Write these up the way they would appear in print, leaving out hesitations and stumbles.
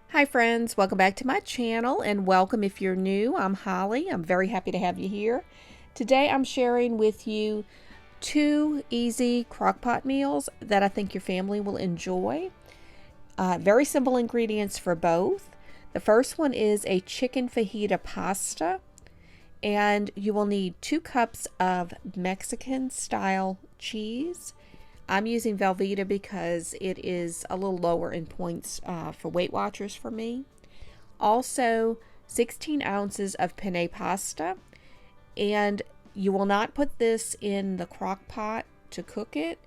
Hi friends, welcome back to my channel and welcome if you're new. I'm Holly. I'm very happy to have you here. Today I'm sharing with you two easy crockpot meals that I think your family will enjoy. Very simple ingredients for both. The first one is a chicken fajita pasta, and you will need 2 cups of Mexican style cheese. I'm using Velveeta because it is a little lower in points for Weight Watchers for me. Also, 16 ounces of penne pasta, and you will not put this in the crock pot to cook it.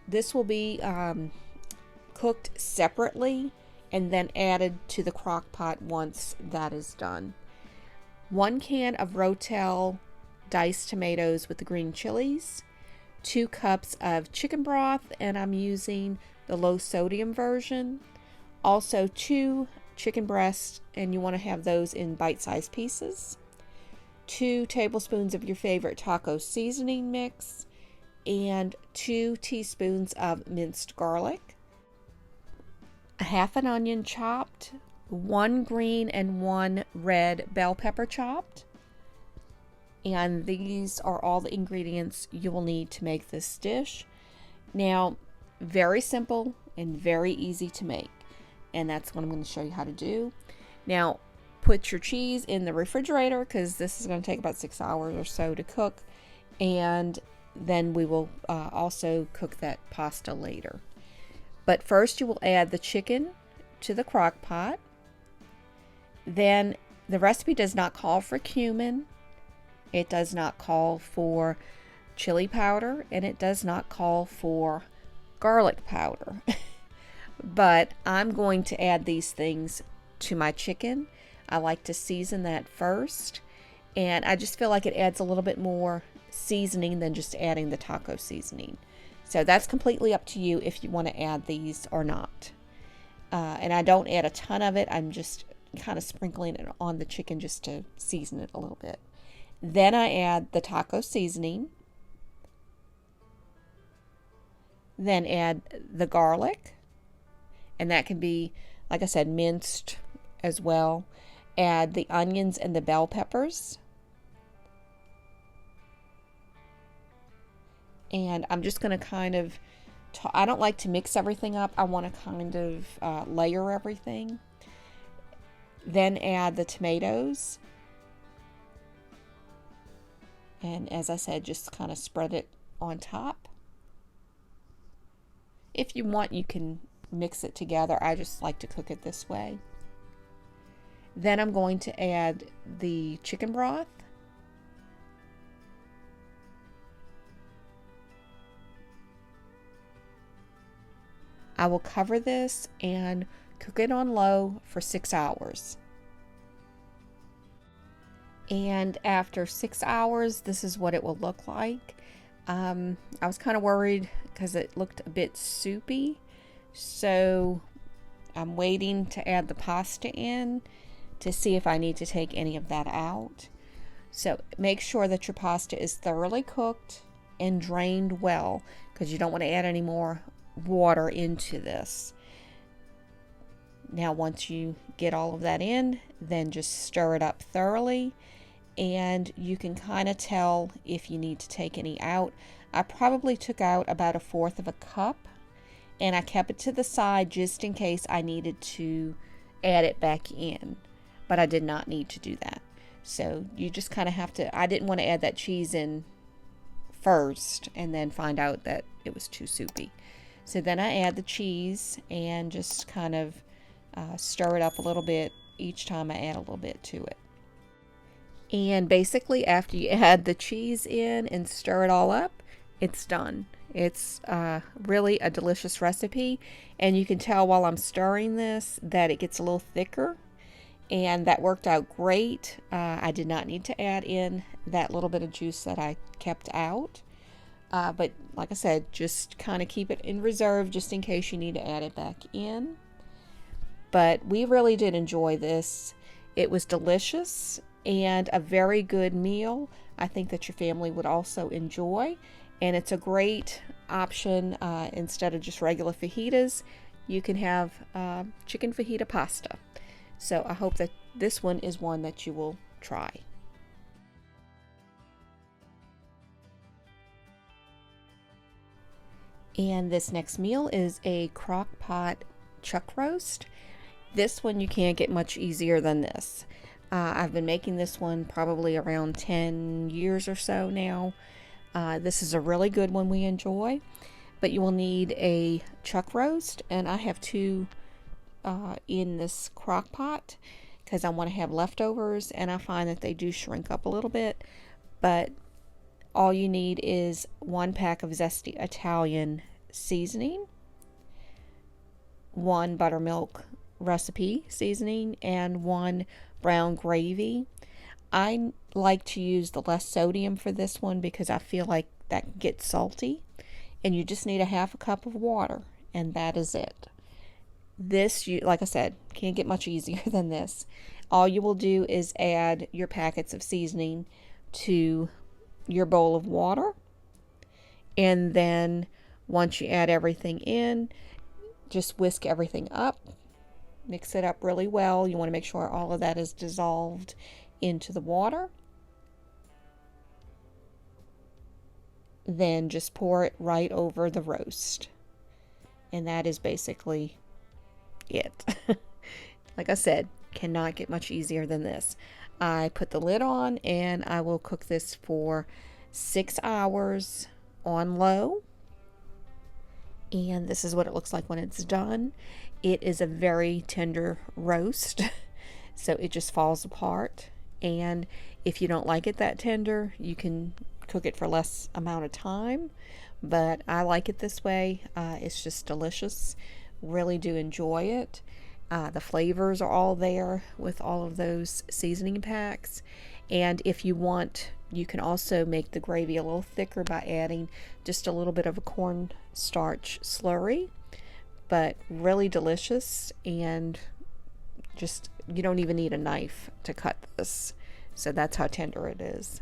This will be cooked separately and then added to the crock pot once that is done. 1 can of Rotel diced tomatoes with the green chilies, 2 cups of chicken broth, and I'm using the low sodium version. Also 2 chicken breasts, and you want to have those in bite-sized pieces. 2 tablespoons of your favorite taco seasoning mix, and 2 teaspoons of minced garlic. A half an onion chopped, 1 green and 1 red bell pepper chopped. And these are all the ingredients you will need to make this dish. Now, very simple and very easy to make, and that's what I'm going to show you how to do. Now, put your cheese in the refrigerator because this is going to take about 6 hours or so to cook, and then we will also cook that pasta later. But first you will add the chicken to the crock pot. Then the recipe does not call for cumin. It does not call for chili powder, and it does not call for garlic powder. But I'm going to add these things to my chicken. I like to season that first, and I just feel like it adds a little bit more seasoning than just adding the taco seasoning. So that's completely up to you if you want to add these or not. And I don't add a ton of it. I'm just kind of sprinkling it on the chicken just to season it a little bit. Then I add the taco seasoning. Then add the garlic. And that can be, like I said, minced as well. Add the onions and the bell peppers. And I'm just going to kind of, I don't like to mix everything up. I want to kind of layer everything. Then add the tomatoes. And as I said, just kind of spread it on top. If you want, you can mix it together. I just like to cook it this way. Then I'm going to add the chicken broth. I will cover this and cook it on low for 6 hours. And after 6 hours, this is what it will look like. I was kind of worried because it looked a bit soupy, so I'm waiting to add the pasta in to see if I need to take any of that out. So make sure that your pasta is thoroughly cooked and drained well, because you don't want to add any more water into this. Now once you get all of that in, then just stir it up thoroughly, and you can kind of tell if you need to take any out. I probably took out about 1/4 of a cup, and I kept it to the side just in case I needed to add it back in, but I did not need to do that. So you just kind of have to, I didn't want to add that cheese in first and then find out that it was too soupy. So then I add the cheese and just kind of stir it up a little bit each time I add a little bit to it. And basically after you add the cheese in and stir it all up, it's done. It's really a delicious recipe, and you can tell while I'm stirring this that it gets a little thicker, and that worked out great. I did not need to add in that little bit of juice that I kept out, but like I said, just kind of keep it in reserve just in case you need to add it back in. But we really did enjoy this. It was delicious and a very good meal. I think that your family would also enjoy, and it's a great option. Instead of just regular fajitas, you can have chicken fajita pasta. So I hope that this one is one that you will try. And this next meal is a crock pot chuck roast. This one you can't get much easier than this. I've been making this one probably around 10 years or so now. This is a really good one we enjoy, but you will need a chuck roast, and I have two in this crock pot because I want to have leftovers, and I find that they do shrink up a little bit. But all you need is 1 pack of zesty Italian seasoning, 1 buttermilk recipe seasoning, and 1 brown gravy. I like to use the less sodium for this one because I feel like that gets salty. And you just need a 1/2 cup of water, and that is it. This, like I said, can't get much easier than this. All you will do is add your packets of seasoning to your bowl of water, and then once you add everything in, just whisk everything up, mix it up really well. You want to make sure all of that is dissolved into the water. Then just pour it right over the roast, and that is basically it. Like I said, cannot get much easier than this. I put the lid on, and I will cook this for 6 hours on low, and this is what it looks like when it's done. It is a very tender roast, so it just falls apart. And if you don't like it that tender, you can cook it for less amount of time, but I like it this way. It's just delicious. Really do enjoy it. The flavors are all there with all of those seasoning packs. And if you want, you can also make the gravy a little thicker by adding just a little bit of a cornstarch slurry. But really delicious, and just, you don't even need a knife to cut this. So that's how tender it is.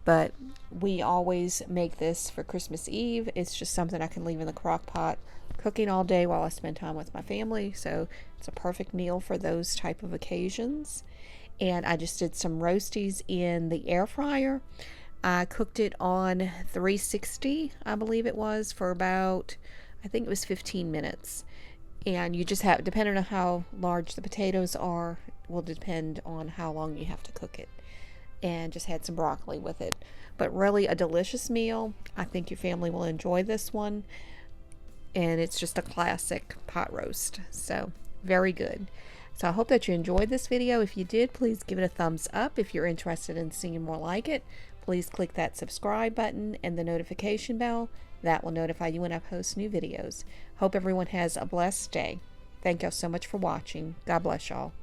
But we always make this for Christmas Eve. It's just something I can leave in the crock pot cooking all day while I spend time with my family. So it's a perfect meal for those type of occasions. And I just did some roasties in the air fryer. I cooked it on 360, I believe it was, for about, I think it was 15 minutes. And you just have, depending on how large the potatoes are, will depend on how long you have to cook it. And just had some broccoli with it. But really a delicious meal. I think your family will enjoy this one. And it's just a classic pot roast. So very good. So I hope that you enjoyed this video. If you did, please give it a thumbs up. If you're interested in seeing more like it, please click that subscribe button and the notification bell. That will notify you when I post new videos. Hope everyone has a blessed day. Thank y'all so much for watching. God bless y'all.